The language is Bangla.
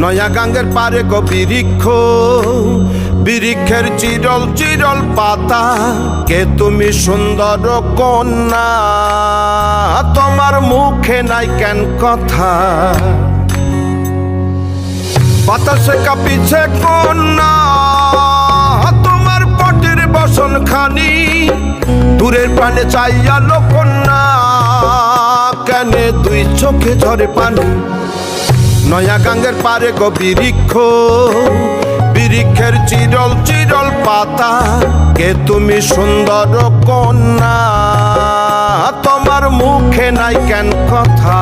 নয়া গাঙ্গের পারে গো বৃক্ষ, বৃক্ষের চিরল চিরল পাতা। কে তুমি সুন্দর কন্যা, তোমার মুখে নাই কেন কথা? বাতাসে কাঁপিছে কন্যা, তোমার পটির বসন খানি। দূরের প্রাণে চাইয়ালো কন্যা, কেনে দুই চোখে ঝরে পানি। নয়া গাঙ্গের পারে গো বৃক্ষ, বৃক্ষের চিরল চিরল পাতা। কে তুমি সুন্দর কন্যা, তোমার মুখে নাই কেন কথা?